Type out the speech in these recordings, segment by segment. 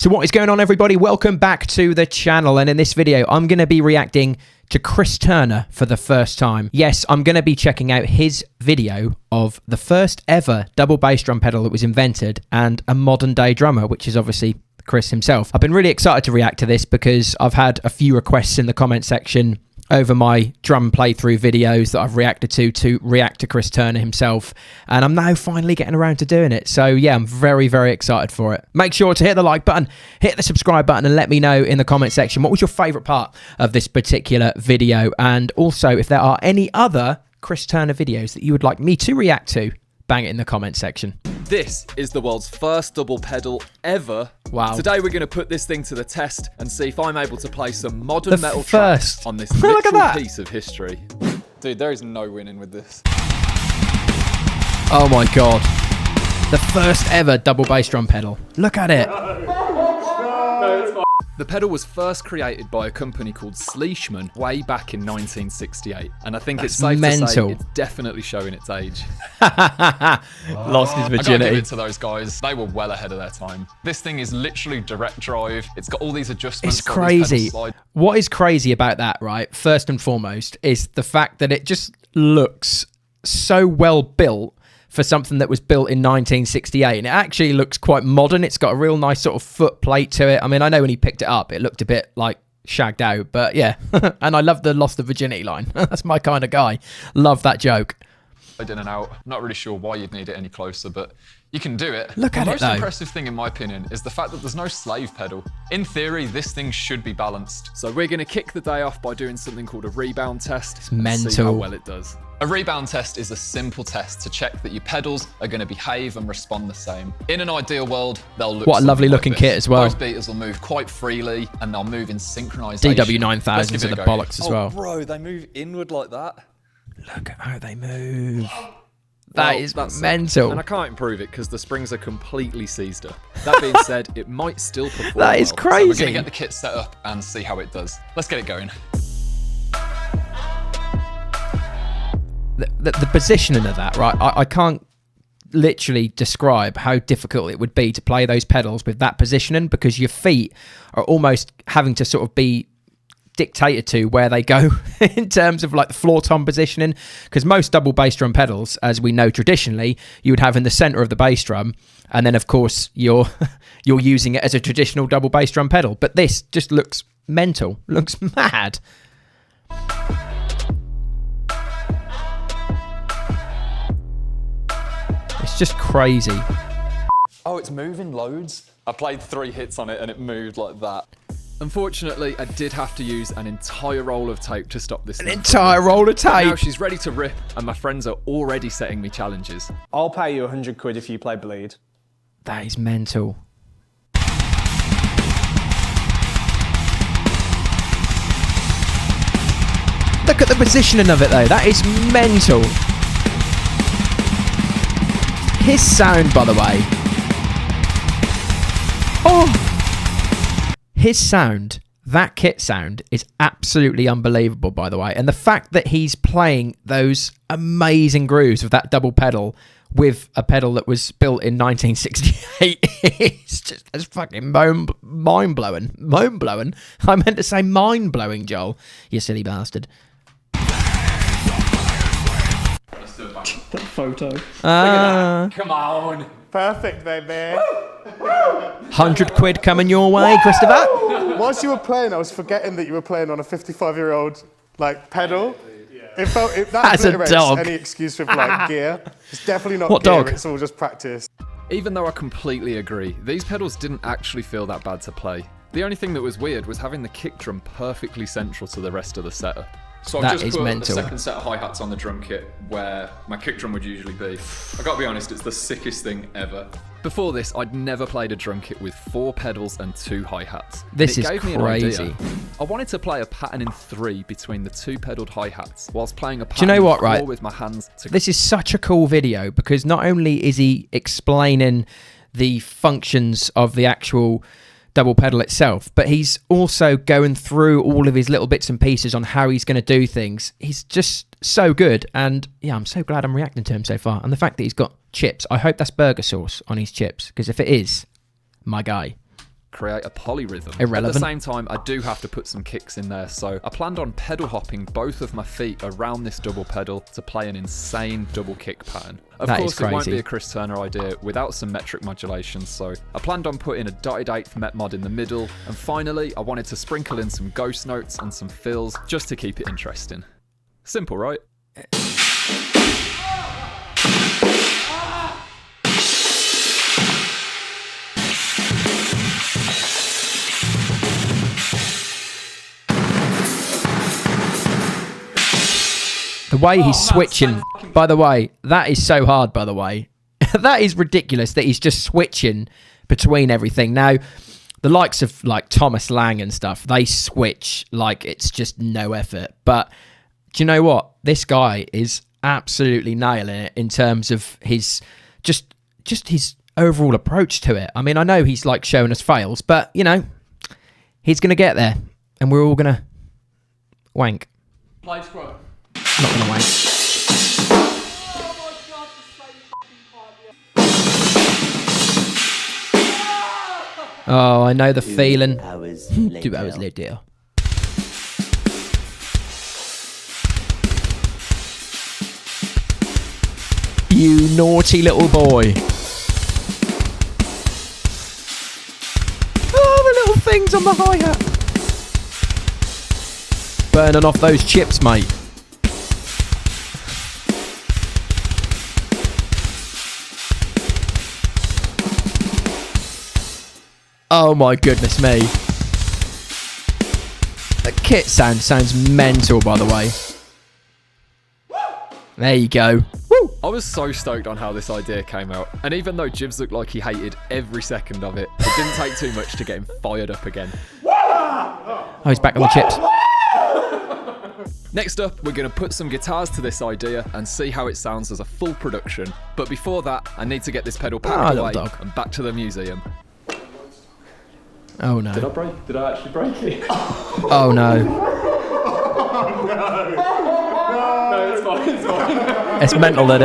So what is going on, everybody? Welcome back to the channel, and in this video I'm going to be reacting to Chris Turner for the first time. Yes, I'm going to be checking out his video of the first ever double bass drum pedal that was invented and a modern day drummer, which is obviously Chris himself. I've been really excited to react to this because I've had a few requests in the comment section over my drum playthrough videos that I've reacted to react to Chris Turner himself, and I'm now finally getting around to doing it. So yeah, I'm very, very excited for it. Make sure to hit the like button, hit the subscribe button, and let me know in the comment section what was your favourite part of this particular video, and also if there are any other Chris Turner videos that you would like me to react to, bang it in the comment section. This is the world's first double pedal ever. Wow. Today we're going to put this thing to the test and see if I'm able to play some modern metal first tracks on this Look at literal that. piece of history. Dude, there is no winning with this. Oh my god. The first ever double bass drum pedal. Look at it. The pedal was first created by a company called Sleeshman way back in 1968, and I think it's safe to say it's definitely showing its age. Lost his I gotta virginity. give it to those guys. They were well ahead of their time. This thing is literally direct drive. It's got all these adjustments. It's crazy. What is crazy about that, right, first and foremost, is the fact that it just looks so well built for something that was built in 1968, and it actually looks quite modern. It's got a real nice sort of foot plate to it. I mean, I know when he picked it up, it looked a bit like shagged out, but yeah. And I love the lost the virginity line. That's my kind of guy. Love that joke. In and out. Not really sure why you'd need it any closer, but you can do it. Look at it, though. The most impressive thing, in my opinion, is the fact that there's no slave pedal. In theory, this thing should be balanced. So we're going to kick the day off by doing something called a rebound test. It's and mental. see how well it does. A rebound test is a simple test to check that your pedals are going to behave and respond the same. In an ideal world, they'll look What a lovely something looking like this. kit as well. Most beaters will move quite freely and they'll move in synchronization. DW9000s are the bollocks as well. Bro, they move inward like that. Look at how they move. Well, That's mental. And I can't improve it because the springs are completely seized up. That being said, it might still perform That is well. crazy. We're going to get the kit set up and see how it does. Let's get it going. The positioning of that, right? I can't literally describe how difficult it would be to play those pedals with that positioning, because your feet are almost having to sort of be dictated to where they go in terms of like the floor tom positioning, because most double bass drum pedals, as we know traditionally, you would have in the center of the bass drum, and then of course you're using it as a traditional double bass drum pedal. But this just looks mental, looks mad. It's just crazy. Oh, it's moving loads. I played 3 hits on it and it moved like that. Unfortunately, I did have to use an entire roll of tape to stop this. An entire roll of Now tape. she's ready to rip, and my friends are already setting me challenges. I'll pay you 100 quid if you play Bleed. That is mental. Look at the positioning of it though. That is mental. His sound, by the way. Oh! His sound, that kit sound, is absolutely unbelievable, by the way. And the fact that he's playing those amazing grooves with that double pedal with a pedal that was built in 1968 is just as fucking mind-blowing. Mind-blowing? I meant to say mind-blowing, Joel. You silly bastard. That photo. Come on. Perfect, baby. 100 quid coming your way, Christopher. Whilst you were playing, I was forgetting that you were playing on a 55-year-old like pedal. It felt that That's a obliterates dog. any excuse with like gear. It's definitely not What gear. dog? It's all just practice. Even though I completely agree, these pedals didn't actually feel that bad to play. The only thing that was weird was having the kick drum perfectly central to the rest of the setup. So That I've just is put mental. the second set of hi-hats on the drum kit where my kick drum would usually be. I gotta be honest, it's the sickest thing ever. Before this, I'd never played a drum kit with 4 pedals and 2 hi-hats. This It is gave me an crazy. idea. I wanted to play a pattern in 3 between the 2 pedaled hi-hats, whilst playing a Do you know pattern what, in 4 right? with my hands to... This is such a cool video because not only is he explaining the functions of the actual double pedal itself, but he's also going through all of his little bits and pieces on how he's going to do things. He's just so good, and yeah, I'm so glad I'm reacting to him so far. And the fact that he's got chips, I hope that's burger sauce on his chips, because if it is, my guy. create a polyrhythm. Irrelevant. At the same time, I do have to put some kicks in there, so I planned on pedal hopping both of my feet around this double pedal to play an insane double kick pattern. Of That is course, it won't crazy. be a Chris Turner idea without some metric modulation, so I planned on putting a dotted eighth met mod in the middle, and finally, I wanted to sprinkle in some ghost notes and some fills just to keep it interesting. Simple, right? The way he's switching, by the way, that is so hard, by the way. That is ridiculous that he's just switching between everything. Now, the likes of like Thomas Lang and stuff, they switch like it's just no effort. But do you know what? This guy is absolutely nailing it in terms of his just his overall approach to it. I mean, I know he's like showing us fails, but you know, he's going to get there and we're all going to wank. Play squad. Not going to wank. Oh, I know the feeling. 2 hours later. You naughty little boy. Oh, the little things on the hi-hat. Burning off those chips, mate. Oh my goodness me. The kit sounds mental, by the way. There you go. Woo! I was so stoked on how this idea came out, and even though Jibs looked like he hated every second of it, it didn't take too much to get him fired up again. Oh, he's back on the chips. Next up, we're going to put some guitars to this idea and see how it sounds as a full production. But before that, I need to get this pedal packed little away dog. and back to the museum. Oh no. Did I actually break it? Oh no. No, it's fine. It's fine. It's mental that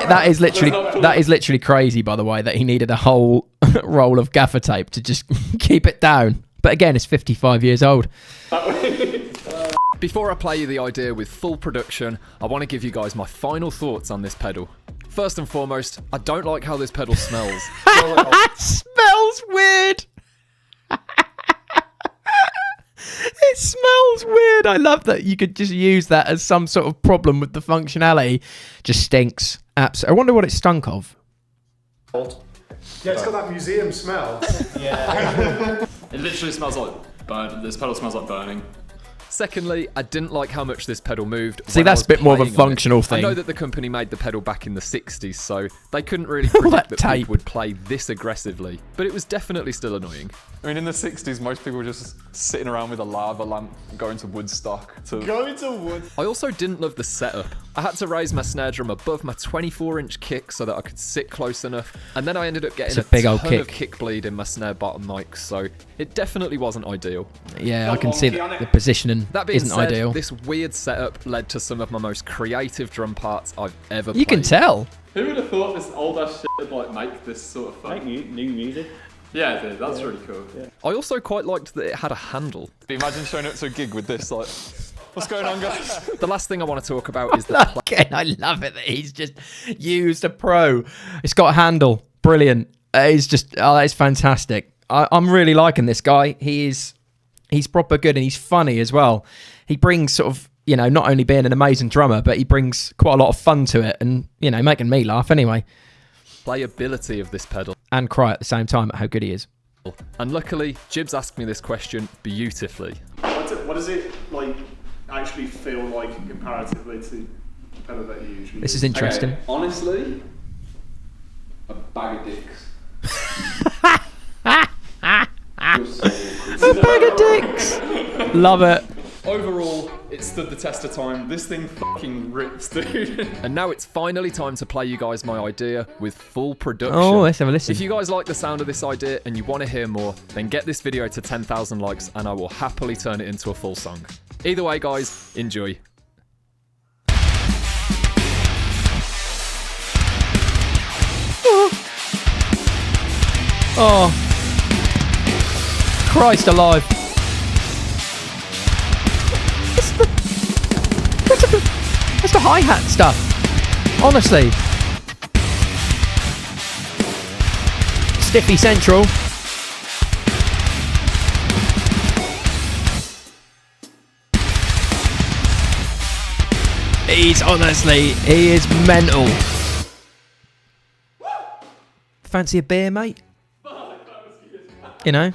that is literally crazy, by the way, that he needed a whole roll of gaffer tape to just keep it down. But again, it's 55 years old. Before I play you the idea with full production, I want to give you guys my final thoughts on this pedal. First and foremost, I don't like how this pedal smells. It smells weird. It smells weird. I love that you could just use that as some sort of problem with the functionality. Just stinks. I wonder what it stunk of. Yeah, it's got that museum smell. It literally smells like burn. This pedal smells like burning. Secondly, I didn't like how much this pedal moved. See, when I that's was a bit more of a playing on it. functional thing. I know that the company made the pedal back in the 60s, so they couldn't really predict that tape. people would play this aggressively. But it was definitely still annoying. I mean, in the 60s, most people were just sitting around with a lava lamp, going to Woodstock to... Going to wood. I also didn't love the setup. I had to raise my snare drum above my 24-inch kick so that I could sit close enough, and then I ended up getting It's a big old ton of kick. kick bleed in my snare bottom mic, so it definitely wasn't ideal. Yeah, I can see that the positioning That being isn't said, ideal. this weird setup led to some of my most creative drum parts I've ever played. You can tell. Who would have thought this old ass shit would like make this sort of fun? New music. Yeah, dude, that's really cool. Yeah. I also quite liked that it had a handle. Imagine showing up to a gig with this, like, what's going on, guys? The last thing I want to talk about is the Again, I love it that he's just used a pro. It's got a handle. Brilliant. It's just, oh, it's fantastic. I'm really liking this guy. He's proper good and he's funny as well. He brings sort of, you know, not only being an amazing drummer, but he brings quite a lot of fun to it and, you know, making me laugh anyway. playability of this pedal. And cry at the same time at how good he is. And luckily, Jibs asked me this question beautifully. What does it like actually feel like comparatively to the pedal that you usually This use? is interesting. Okay, honestly, a bag of dicks. A bag of dicks. Love it. Overall, it stood the test of time. This thing fucking rips, dude. And now it's finally time to play you guys my idea with full production. Oh, let's have a listen. If you guys like the sound of this idea and you want to hear more, then get this video to 10,000 likes and I will happily turn it into a full song. Either way, guys, enjoy. Oh. Christ alive. That's the hi-hat stuff. Honestly. Stiffy Central. He is mental. Fancy a beer, mate? You know,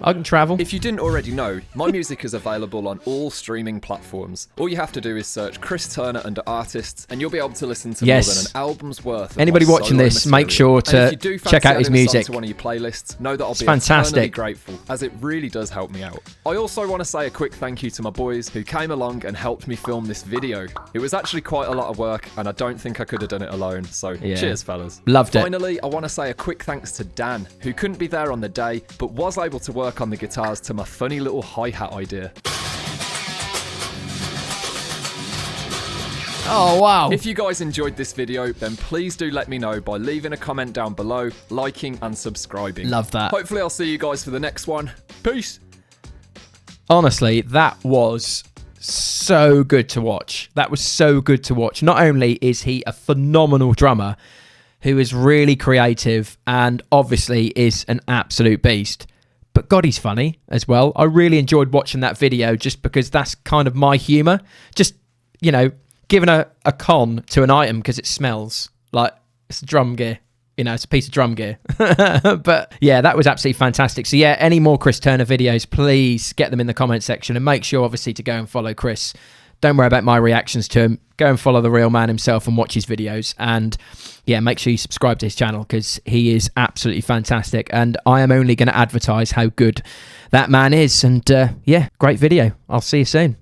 I can travel. If you didn't already know, my music is available on all streaming platforms. All you have to do is search Chris Turner under artists, and you'll be able to listen to more than an album's worth of Anybody my watching solo this, make material. sure to And if you do check fancy out his adding a song music. to one of your playlists, know that I'll be fantastic. eternally grateful, as it really does help me out. I also want to say a quick thank you to my boys who came along and helped me film this video. It was actually quite a lot of work, and I don't think I could have done it alone, so cheers, fellas. Loved it. Finally, I want to say a quick thanks to Dan, who couldn't be there on the day, but was able to work on the guitars to my funny little hi-hat idea. Oh, wow. If you guys enjoyed this video, then please do let me know by leaving a comment down below, liking and subscribing. Love that. Hopefully I'll see you guys for the next one. Peace. Honestly, that was so good to watch. That was so good to watch. Not only is he a phenomenal drummer who is really creative and obviously is an absolute beast, but God, he's funny as well. I really enjoyed watching that video just because that's kind of my humour. Just, you know, giving a con to an item because it smells like it's drum gear. You know, it's a piece of drum gear. But yeah, that was absolutely fantastic. So yeah, any more Chris Turner videos, please get them in the comment section and make sure obviously to go and follow Chris. Don't worry about my reactions to him. Go and follow the real man himself and watch his videos. And yeah, make sure you subscribe to his channel because he is absolutely fantastic. And I am only going to advertise how good that man is. And yeah, great video. I'll see you soon.